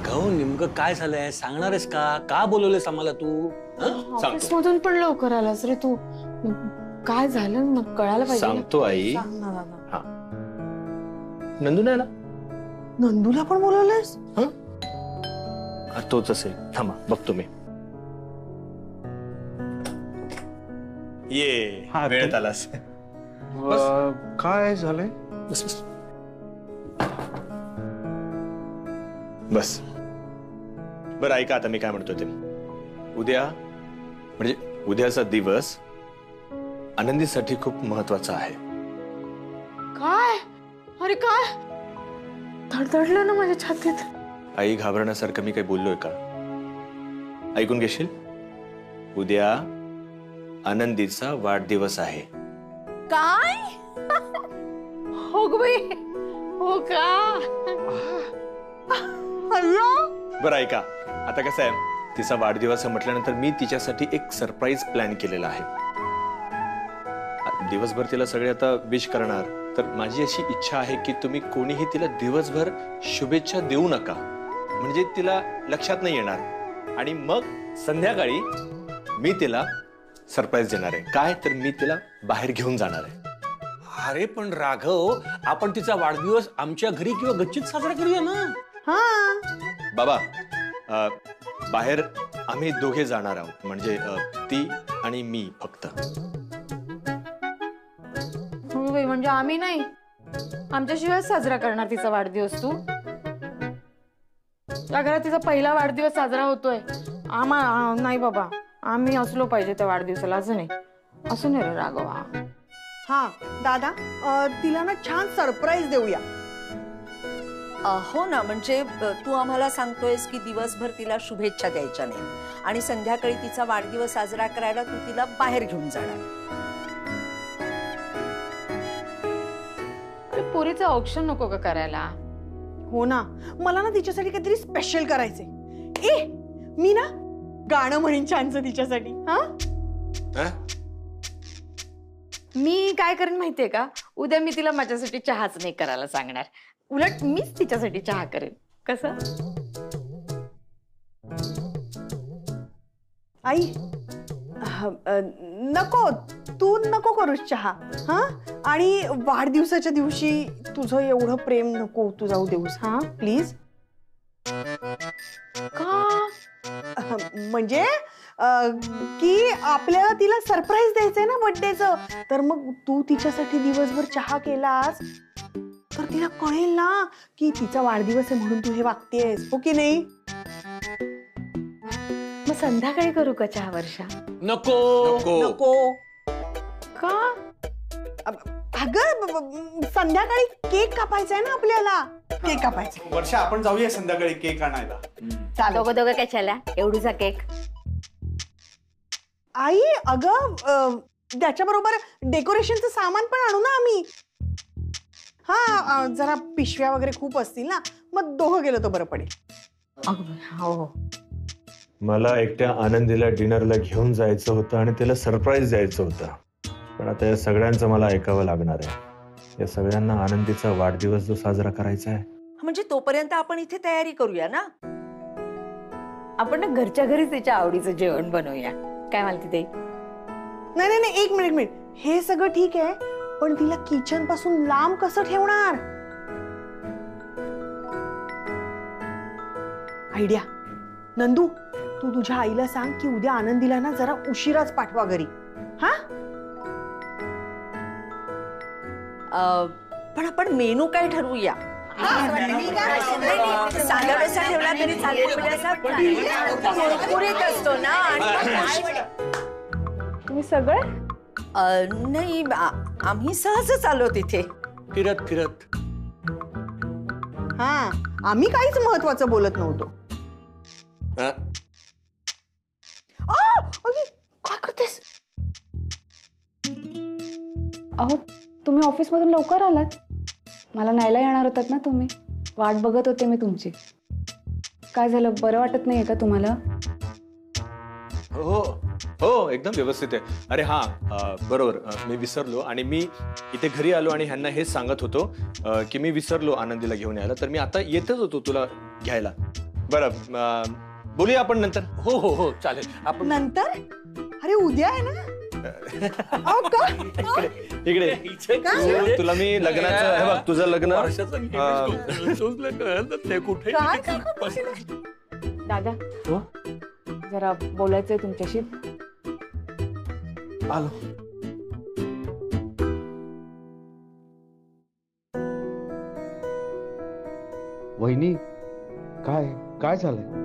राघव नेमकं काय झालंय सांगणारेस का बोलवलेस आम्हाला तू? ऑफिस मधून पण लवकर आलास रे तू. काय झालं मग कळायला पाहिजे. सांगतो आई. सांग ना दादा. हा नंदू नाही आला? नंदूला पण बोलवलंस? तोच असेल. थांबा बघतो मी. ये वेळेत आलास. काय झालंय? बस बस बस. बरं ऐका आता मी काय म्हणतो ते. उद्या म्हणजे उद्याचा दिवस आनंदीसाठी खूप महत्वाचा आहे. काय? अरे काय धडधडलं ना माझ्या छातीत. आई घाबरण्यासारखं मी काही बोललोय का? ऐकून घेशील? उद्या आनंदीचा वाढदिवस आहे. काय? हो ग बाई. हो का? बरं ऐका आता कसं आहे, तिचा वाढदिवस म्हटल्यानंतर मी तिच्यासाठी एक सरप्राईज प्लॅन केलेला आहे. दिवसभर तिला सगळे आता विश करणार, तर माझी अशी इच्छा आहे की तुम्ही कोणीही तिला दिवसभर शुभेच्छा देऊ नका, म्हणजे तिला लक्षात नाही येणार. आणि मग संध्याकाळी मी तिला सरप्राईज देणार आहे. काय तर मी तिला बाहेर घेऊन जाणार आहे. अरे पण राघव, आपण तिचा वाढदिवस आमच्या घरी किंवा गच्चीत साजरा करूया ना. बाबा बाहेर आम्ही दोघे जाणार आहोत, म्हणजे ती आणि मी फक्त. म्हणजे आम्ही नाही, आमच्याशिवाय साजरा करणार तिचा वाढदिवस तू? त्या घरात तिचा पहिला वाढदिवस साजरा होतोय. नाही बाबा, आम्ही असलो पाहिजे त्या वाढदिवसाला. असं नाही, असं नाही रे राघवा. हा दादा, तिला ना छान सरप्राईज देऊया. हो ना, म्हणजे तू आम्हाला सांगतोयस की दिवसभर तिला शुभेच्छा द्यायच्या नाही आणि संध्याकाळी तिचा वाढदिवस साजरा करायला तू तिला बाहेर घेऊन जाणार. अरे पोरीचं औक्षण नको का करायला? हो ना, मला ना तिच्यासाठी काहीतरी स्पेशल करायचंय. ए मी ना गाणं म्हणीन छानचं तिच्यासाठी. मी काय करेन माहितीये का? उद्या मी तिला माझ्यासाठी चहाच नाही करायला सांगणार, उलट मीच तिच्यासाठी चहा करेन. कसं? आई नको, तू नको करूस चहा. हा, आणि वाढदिवसाच्या दिवशी तुझं एवढं प्रेम नको तू जाऊ देऊस. हा प्लीज. का? म्हणजे की आपल्याला तिला सरप्राईज द्यायचंय ना बर्थडेचं, तर मग तू तिच्यासाठी दिवसभर चहा केलास तर तिला कळेल ना की तिचा वाढदिवस आहे म्हणून तू हे वागतेस. हो की नाही? मग संध्याकाळी करू का चहा वर्षा? नको नको. का? अगं संध्याकाळी केक कापायचा आहे ना आपल्याला. केक कापायचा. वर्षा, आपण जाऊया संध्याकाळी केक आणायला. दोघं कशाला एवढूचा केक? आई अगं त्याच्याबरोबर डेकोरेशनचं सामान पण आणू ना आम्ही. हा जरा पिशव्या वगैरे खूप असतील ना, मग दोघं गेलो तर बरं पडेल. हो. मला एकट्या आनंदीला डिनरला घेऊन जायचं होतं आणि तिला सरप्राईज द्यायचं होतं, पण आता या सगळ्यांचं मला ऐकावं लागणार आहे. या सगळ्यांना आनंदीचा वाढदिवस जो साजरा करायचा आहे, म्हणजे तोपर्यंत आपण इथे तयारी करूया ना. आपण ना घरच्या घरीच तिच्या आवडीचं जेवण बनवूया. काय म्हणते ते? नाही, एक मिनिट. हे सगळं ठीक आहे, पण तिला किचन पासून लांब कसं ठेवणार? आयडिया. नंदू, तू तुझ्या आईला सांग की उद्या आनंदीला ना जरा उशिराच पाठवा घरी. हा, पण आपण मेनू काय ठरवूया? साधा डोसा ठेवला तरी चालतो, म्हणजे असा कुरकुरीत असतो ना. तुम्ही सगळे? नाही, आम्ही सहजच आलो तिथे फिरत फिरत. हा, आम्ही काहीच महत्वाचं बोलत नव्हतो. काय करतेस? अहो, तुम्ही ऑफिस मधून लवकर आलात. मला न्यायला येणार होतात ना तुम्ही. वाट बघत होते मी तुमची. काय झालं, बरं वाटत नाहीये का तुम्हाला? हो हो एकदम व्यवस्थित आहे. अरे हा बरोबर, मी विसरलो. आणि मी इथे घरी आलो आणि ह्यांना हेच सांगत होतो की मी विसरलो आनंदीला घेऊन यायला, तर मी आता येतच होतो तुला घ्यायला. बरं बोलूया आपण नंतर. हो हो हो चालेल आपण नंतर अरे उद्या आहे ना. अहो, का? इकडे तुला मी लग्नाचं हे बघ तुझं लग्न वर्षाचं ते कुठे काय काका बसले? दादा हो? जरा बोलायचंय तुमच्याशी. आलो. वहिनी काय काय झालंय?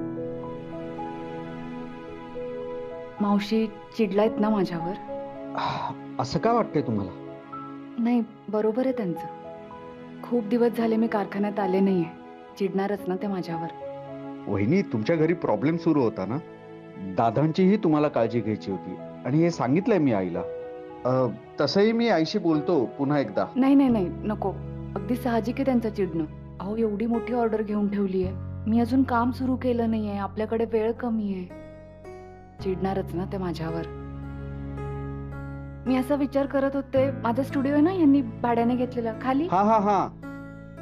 मावशी चिडलायत ना माझ्यावर. असं का वाटतंय तुम्हाला? नाही बरोबर आहे त्यांचं. खूप दिवस झाले मी कारखान्यात आले नाहीये. चिडणारच ना ते माझ्यावर. वहिनी तुमच्या घरी प्रॉब्लेम सुरू होता ना, दादांचीही तुम्हाला काळजी घ्यायची होती आणि हे सांगितलंय मी आईला. तसंही मी आईशी बोलतो पुन्हा एकदा. नाही नाही नाही नको. अगदी साहजिक आहे त्यांचं चिडणं. अहो एवढी मोठी ऑर्डर घेऊन ठेवली आहे. मी अजून काम सुरू केलं नाहीये. आपल्याकडे वेळ कमी आहे. चिडणारच ना ते माझ्यावर. मी असा विचार करत होते, माझा स्टुडिओ आहे ना यांनी भाड्याने घेतलेला खाली, हा हा हा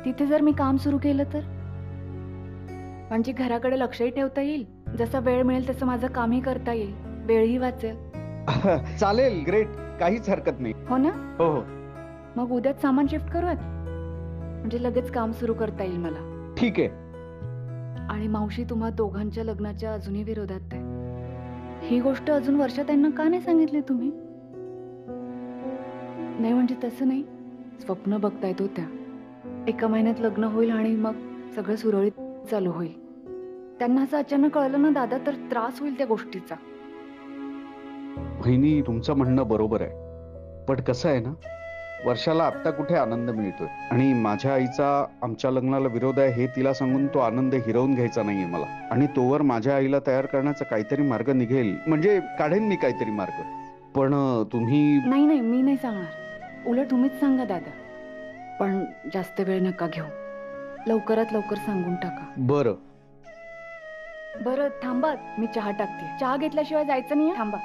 तिथे जर मी काम सुरू केलं तर म्हणजे घराकडे लक्षही ठेवता येईल. जसा वेळ मिळेल तसं माझं कामही करता येईल. वेळही वाचेल. चालेल, ग्रेट, काहीच हरकत नाही. हो ना? हो हो मग उद्याच सामान शिफ्ट करूयात. म्हणजे लगेच काम सुरू करता येईल मला. ठीक आहे. आणि मावशी तुम्हा दोघांच्या लग्नाच्या अजूनही विरोधात आहे. ही गोष्ट अजून वर्षा त्यांना का नाही सांगितली तुम्ही? नाही म्हणजे तसं नाही, स्वप्न बघतायत हो त्या. एका महिन्यात लग्न होईल आणि मग सगळं सुरळीत चालू होईल. त्यांना असं अचानक कळलं ना दादा तर त्रास होईल त्या गोष्टीचा. वहिनी तुमचं म्हणणं बरोबर आहे, पण कसं आहे ना, वर्षाला आत्ता कुठे आनंद मिळतोय आणि माझ्या आईचा आमच्या लग्नाला विरोध आहे हे तिला सांगून तो आनंद हिरावून घ्यायचा नाहीये मला. आणि तोवर माझ्या आईला तयार करण्याचा काहीतरी मार्ग निघेल, म्हणजे काढेन मी काहीतरी मार्ग. पण तुम्ही. नाही नाही मी नाही सांगणार. उलट तुम्हीच सांगा दादा. पण जास्त वेळ नका घेऊ. लवकरात लवकर सांगून टाका. बरं बरं थांबा, मी चहा टाकते. चहा घेतल्याशिवाय जायचं नाही. थांबा.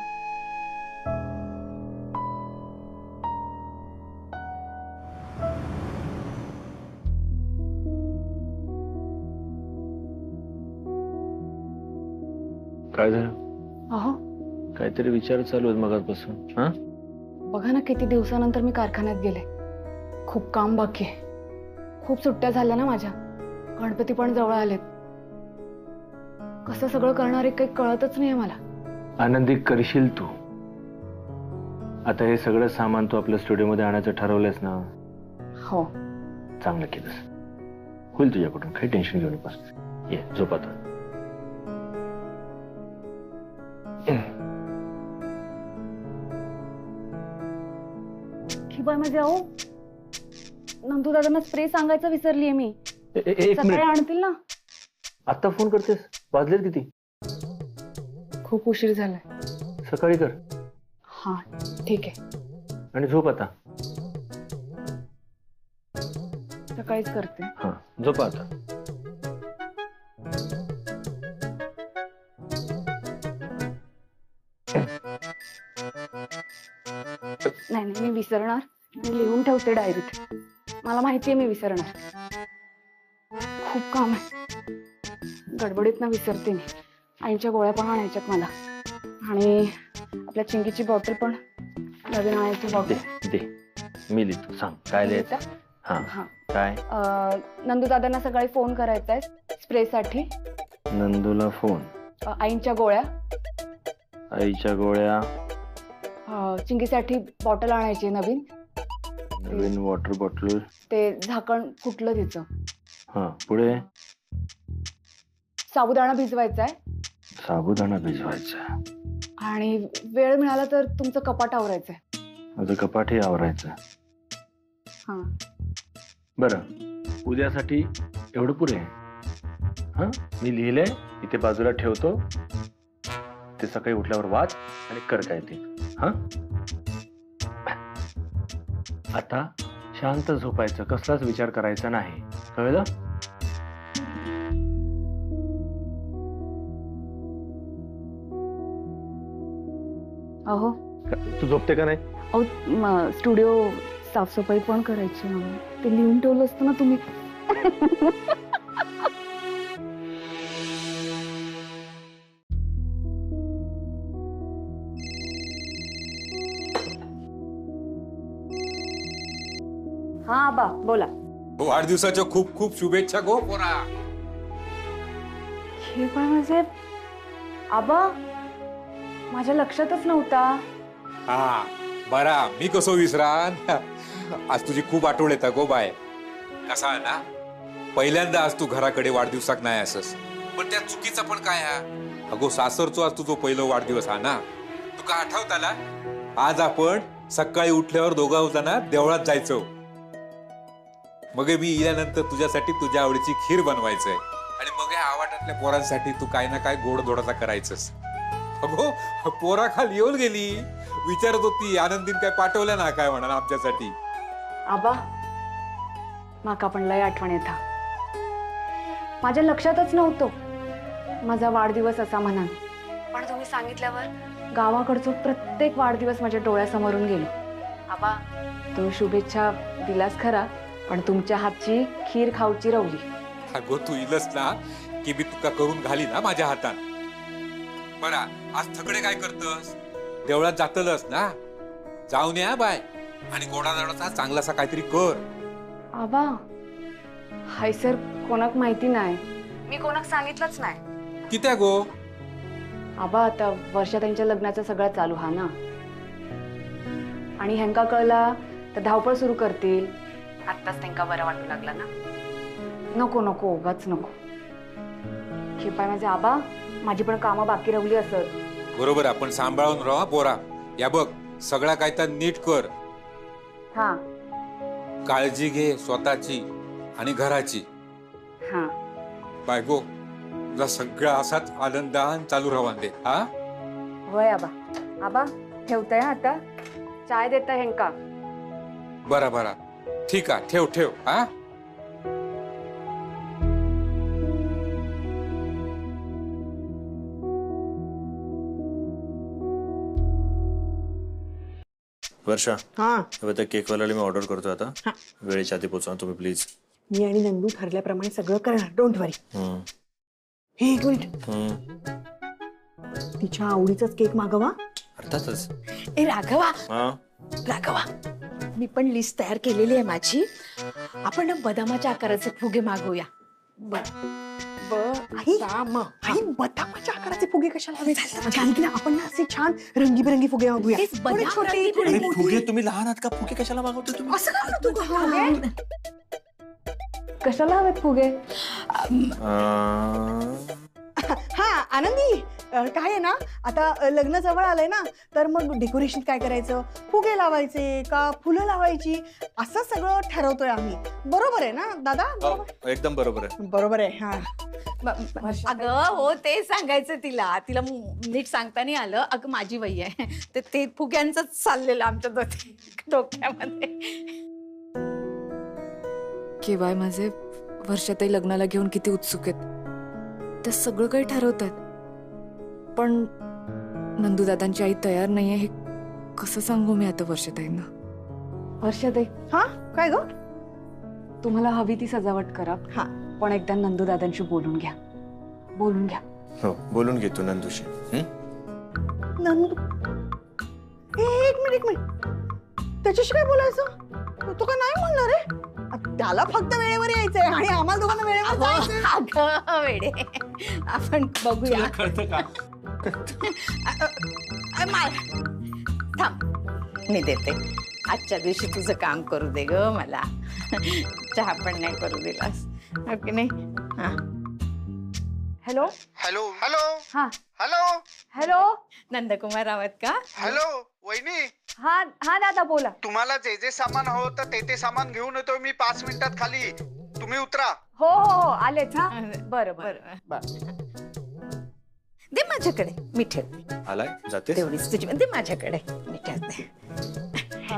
काय झालं? अहो काहीतरी विचार चालू आहेत मगाचपासून. हा बघा ना, किती दिवसानंतर मी कारखान्यात गेले. खूप काम बाकी आहे. खूप सुट्ट्या झाल्या ना माझ्या. गणपती पण जवळ आलेत. कसं सगळं करणार आहे काही कळतच नाही मला. आनंदी करशील तू. आता हे सगळं सामान तू आपल्या स्टुडिओमध्ये आणायचं ठरवलंयस ना? हो. चांगलं केलंस. होईल तुझ्याकडून, काही टेन्शन घेऊ नकोस. ये झोप आता. की बाय माझे. अहो नंदू दादांना स्प्रे सांगायचं विसरलीये मी. एक सकाळी मिनिट. आणतील ना? आता फोन करतेस? वाजलेत किती? खूप उशीर झालाय. सकाळी कर. हा ठीक आहे. आणि झोप आता. सकाळीच करते. हा झोप आता. नाही नाही मी विसरणार. मी लिहून ठेवते डायरीत. मला माहितीये मी विसरणार. खूप काम आहे. गडबडीत ना विसरते मी. आईच्या गोळ्या पण आणायच्यात मला. आणि आपल्या चिंकीची बॉटल पण, नवीन आणायची बॉटल. दे मी लिहितो. सांग काय लिहायचं? हा हा. काय? नंदू दादांना सकाळी फोन करायचा आहे स्प्रे साठी. नंदूला फोन. आईच्या गोळ्या. आईच्या गोळ्या. चिंकीसाठी बॉटल आणायची नवीन. नवीन वॉटर बॉटल. ते झाकण फुटलं तिचं. हा पुढे. साबुदाणा भिजवायचा आहे. साबुदाणा भिजवायचा. आणि वेळ मिळाला तर तुमचं कपाट आवरायचंय. माझं कपाटही आवरायचं. हा बरं उद्यासाठी एवढं पुरे. हा मी लिहिलंय इथे बाजूला ठेवतो. ते सकाळी उठल्यावर वाच आणि कर काय ते. हा आता शांत झोपायचं, कसलाच विचार करायचा नाही. कळलं? अहो तू झोपते का नाही? अहो स्टुडिओ साफसफाई पण करायची. ते लिहून ठेवलं असतं ना तुम्ही. हा आबा बोला. वाढदिवसाच्या खूप खूप शुभेच्छा गो पोरा. हे पण म्हणजे आबा माझ्या लक्षातच नव्हता. हा बरा मी कसो विसरान. आज तुझी खूप आठवण येता गो बाय. कसा आहे ना पहिल्यांदा आज तू घराकडे वाढदिवसाक नाही असस पण त्या चुकीचा पण काय हा अगो सासरचो आज तुझो पहिलो वाढदिवस हा ना. तुका आठवताला आज आपण सकाळी उठल्यावर दोघा होताना देवळात जायचो. मग मी इल्यानंतर तुझ्यासाठी तुझ्या आवडीची खीर बनवायचंय आणि मग या आवाटातल्या पोरांसाठी तू काय ना काय गोड धोडाचा करायचंस. अगो पोरा खाली येऊन गेली विचारत होती आनंदीन काय पाठवल्या ना काय म्हणा आमच्यासाठी. आबा माका पण लय आठवण येता. माझ्या लक्षातच नव्हतं माझा वाढदिवस असा म्हणा. पण तुम्ही सांगितल्यावर गावाकडचा प्रत्येक वाढदिवस माझ्या डोळ्यासमोरून गेलो. आबा तो शुभेच्छा दिलास खरा पण तुमच्या हातची खीर खाऊची रवली. अगो तू इलस ना की मी तुका करून घाली ना माझ्या हातात. बरा आज थकडे काय करतस देवळात जातलस ना जाऊन या बाय आणि गोडाधोडाचा चांगलासा काहीतरी कर. आबा हाय सर कोणाक माहिती नाही. मी कोणाक सांगितलंच नाही. कित्या गो. आबा आता वर्षा त्यांच्या लग्नाचं सगळं चालू हा ना आणि ह्यांका कळला तर धावपळ सुरू करतील. आत्ताच त्यांका बरं वाटू लागला ना. नको नको उगाच नको. हे पाय माझे आबा माझी पण कामं बाकी राहिली असत. बरोबर आपण सांभाळून राहा पोरा. या बघ सगळा काय तर नीट कर. हा काळजी घे स्वतःची आणि घराची. हा बायको तुझा सगळा असाच आनंदान चालू राहा दे. हा होय आबा. आबा ठेवताय आता चाय देता ह्यांका. बरा बरा ठीक आहे ठेव ठेव. हा वर्षा हा त्या केकवाल्याला मी ऑर्डर करतो आता. वेळेच्या आधी पोचवा तुम्ही प्लीज. मी आणि नंदू ठरल्याप्रमाणे सगळं करणार. डोंट वरी. हे एक मिनिट तिच्या आवडीचाच केक मागवा. अर्थातच. ए राघवा हा राघवा मी पण लिस्ट तयार केलेली आहे माझी. आपण ना बदामाच्या आकाराचे फुगे मागवूया. आई बदामाच्या आकाराचे फुगे कशाला हवे. ऐक ना आपण ना असे छान रंगीबिरंगी फुगे मागूया. तेच बदाम थोडे छोटे, रंगी थोडे बिरंगी मोठे. फुगे तुम्ही लहान आहात का. फुगे कशाला मागवतो तुम्ही. असं का तू कशाला हवेत फुगे. हा आनंदी काय आहे ना आता लग्न जवळ आलंय ना तर मग डेकोरेशन काय करायचं. फुगे लावायचे का फुलं लावायची असं सगळं ठरवतोय आम्ही. बरोबर आहे ना दादा. एकदम बरोबर आहे. बरोबर आहे. हा अगं हो ते सांगायचं तिला तिला नीट सांगता नाही आलं. अगं माझी वही आहे ते फुग्यांच चाललेलं आमच्या डोक्यामध्ये. केवाय माझे वर्षाताई लग्नाला घेऊन किती उत्सुक आहेत. ते सगळं काही ठरवतात पण नंदूदादांची आई तयार नाहीये. हे कसं सांगू मी आता वर्षाताईंना. वर्षाताई हा काय ग. तुम्हाला हवी ती सजावट करा. हा पण एकदा नंदूदादांशी बोलून घ्या. बोलून घ्या. हो बोलून घेतो नंदूशी. नंदू एक मिनिट त्याच्याशी काय बोलायचं. तो का नाही म्हणणार आहे. त्याला फक्त वेळेवर यायचंय आणि आम्हाला दोघांना वेळेवर जायचंय. अगं वेडे आपण बघूया. कळतं का. थांब मी देते. आजच्या दिवशी तुझं काम करू दे ग मला. चहा पण नाही करू दिलास की नाही. हा हॅलो हॅलो हॅलो हा हॅलो हॅलो नंदकुमार रावत का. हॅलो वहिनी. हा हा दादा बोला. तुम्हाला जे जे सामान हवं तर ते सामान घेऊन येतो मी 5 मिनिटात खाली. तुम्ही उतरा. हो हो हो आलेच. हा बरं बरं दे माझ्याकडे मी ठेवते. आलाय जाते. तेवढीच तुझी दे माझ्याकडे मी ठेवते.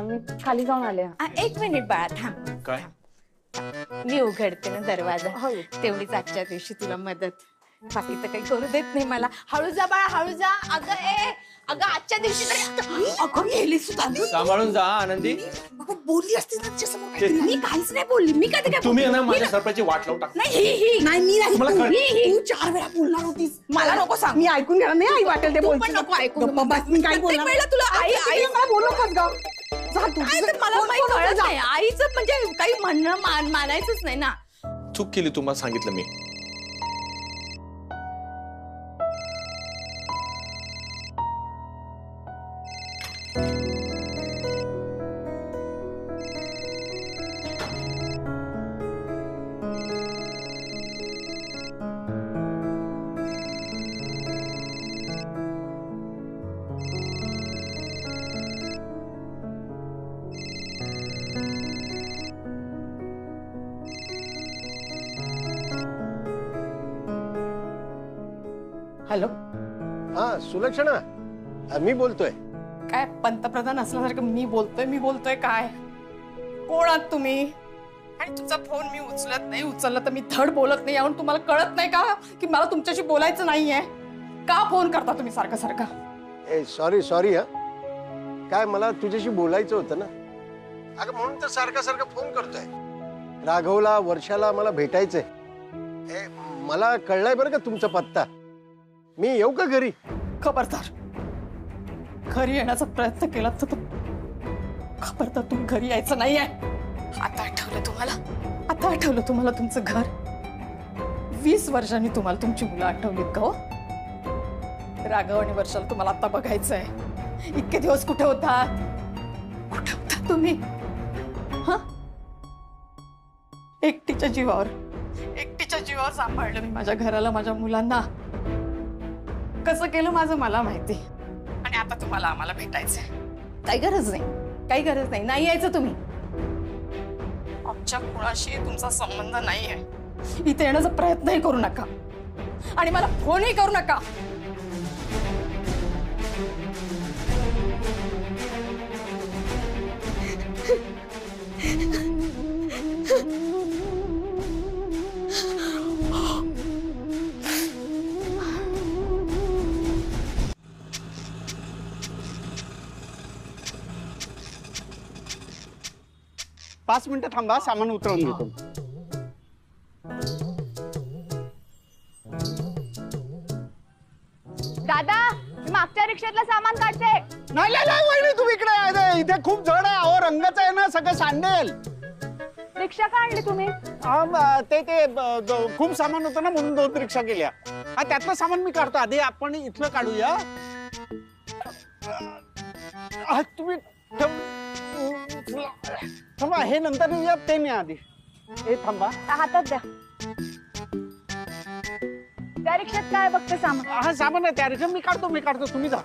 मी खाली जाऊन आले. एक मिनिट बाळा थांब. काय मी उघडते ना दरवाजा. हो तेवढीच आजच्या दिवशी तुला मदत. बाकी तर काही करू देत नाही मला. हळू जा बाळा, हळू जा. अगं आजच्या दिवशी तरी अगं गेली सुद्धा. सांभाळून जा आनंदी. बोलली असती ना तिच्यासमोर. मी काहीच नाही बोलली. मी काय तुम्ही ना माझ्या सरपंचची वाट लावून टाक. नाही ही नाही मी नाही. तुम्हाला तू 4 वेळा बोलणार होतीस. मला नको सांग. मी ऐकून घेणार नाही. आई वाटेल ते बोलते. पण नको ऐकू. गप्पा बस, मी काय बोलणार वेळेला तुला आई मला बोलू नकोस ग. जा तू. काय तर मला माहित कळत नाही. आईचं म्हणजे काही म्हणणं मानायचंच नाही ना. चूक केली तुम्हाला सांगितलं मी. हॅलो, हा सुलक्षणा, मी बोलतोय. काय पंतप्रधान असल्यासारखं मी बोलतोय काय? कोण आहात तुम्ही? आणि तुमचा फोन मी उचलला तर मी धड बोलत नाही. यावरून तुम्हाला कळत नाही का की मला तुमच्याशी बोलायचं नाहीये? का फोन करता तुम्ही सारखं सारखं? सॉरी हा. काय मला तुझ्याशी बोलायचं होतं ना. अगं म्हणून तर सारखा फोन करतोय. राघवला, वर्षाला मला भेटायचंय. मला कळलाय बरं का तुमचा पत्ता. मी येऊ का घरी? खबरदार, घरी येण्याचा प्रयत्न केला तर खबरदार, तुम्ही घरी यायचं नाहीये. आता आठवलं तुम्हाला तुमचं घर. 20 वर्षांनी तुम्हाला तुमची मुलं आठवलीत का हो? राघव आणि वर्षाला तुम्हाला आता बघायचंय. इतके दिवस कुठे होता तुम्ही? हा, एकटीच्या जीवावर सांभाळलं मी माझ्या घराला, माझ्या मुलांना. कसं केलं माझं मला माहिती. आणि आता तुम्हाला आम्हाला भेटायचंय. काही गरज नाही. नाही यायचं तुम्ही. आमच्या कुणाशी तुमचा संबंध नाहीये. इथे येण्याचा प्रयत्नही करू नका आणि मला फोनही करू नका. पाच मिनिटं थांबा, सामान उतरवून देतो. दादा, मी मागच्या रिक्षातलं सामान काढते. नाही वहिनी, तुम्ही इकडे आहे. इथे खूप जड आहे. अहो रंगाचं आहे ना, सगळं सांडेल. रिक्षा का आणली तुम्ही? ते खूप सामान होतं ना, म्हणून 2 रिक्षा केल्या. त्यातलं सामान मी काढतो. आधी आपण इथलं काढूया. तुम्ही थांबा, हे नंतर या, ते मी आधी. हे थांबा, हातात द्या. त्या रिक्षात काय बघते सामान? हा सामान आहे त्या रिक्षा. मी काढतो, तुम्ही जा.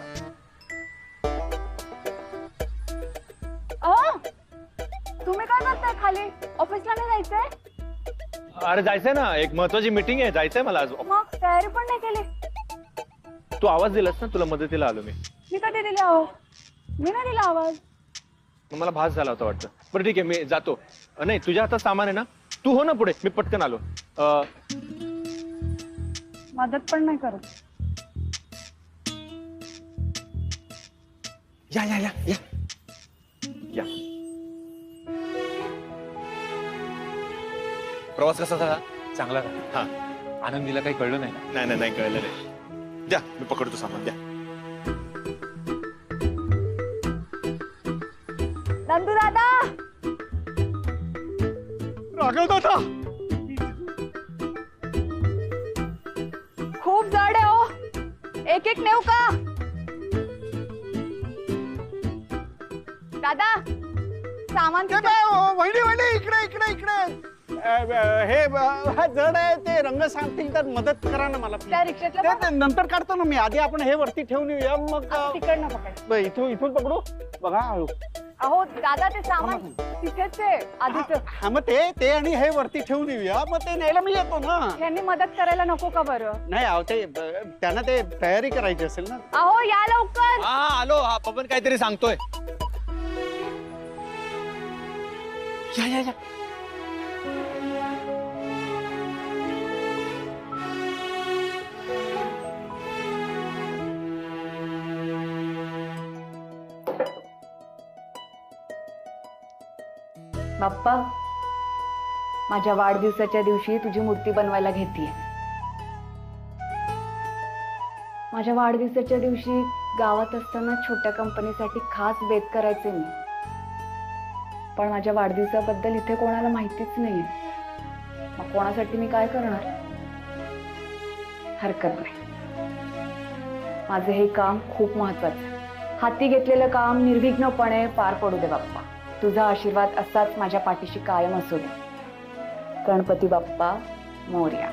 तुम्ही काय करताय खाली? ऑफिसला नाही जायचंय? अरे जायचंय ना, एक महत्वाची मीटिंग आहे. जायचंय मला आज. मग तयारी पण नाही केली? तू आवाज दिलास ना, तुला मदतीला आलो मी. मी कधी दिली आहो? मी नाही दिला आवाज. मला भास झाला होता वाटतं. बरं ठीक आहे, मी जातो. नाही, तुझ्या हातात सामान आहे ना, तू हो ना पुढे, मी पटकन आलो. मदत पण नाही करत. या. प्रवास कसा झाला? चांगला. हा, आनंदीला काही कळलं नाही ना? नाही कळलं नाही. द्या, मी पकडतो सामान. द्या. नंदू दादा, राघव दादा, खूप जड आहे हो. एक नेऊ का? दादा, सामान वहिनी इकडे. हे जड आहे, ते रंग सांगतील तर मदत करा ना मला. त्या रिक्षातलं ते नंतर काढतो ना मी. आधी आपण हे वरती ठेवून येऊया, मग तिकडनं पकड. इथून पकडू. बघा हळू. अहो दादा, ते सामान तिथेच आहे आधीच. हा, मग ते आणि हे वरती ठेवून येऊया, मग ते न्यायला मी येतो ना. यांनी मदत करायला नको का बरं? नाही अहो, ते त्यांना ते तयारी करायची असेल ना. अहो या लवकर. हा, आलो. हा, पवन काहीतरी सांगतोय. या. बाप्पा, माझ्या वाढदिवसाच्या दिवशी तुझी मूर्ती बनवायला घेतीये. माझ्या वाढदिवसाच्या दिवशी गावात असताना छोट्या कंपनीसाठी खास बेत करायचे मी, पण माझ्या वाढदिवसाबद्दल इथे कोणाला माहितीच नाहीये. मग कोणासाठी मी काय करणार? हरकत नाही, माझं हे काम खूप महत्वाचं आहे. हाती घेतलेलं काम निर्विघ्नपणे पार पडू दे बाप्पा. तुझा आशीर्वाद असाच माझ्या पाठीशी कायम असू दे. गणपती बाप्पा मोरया.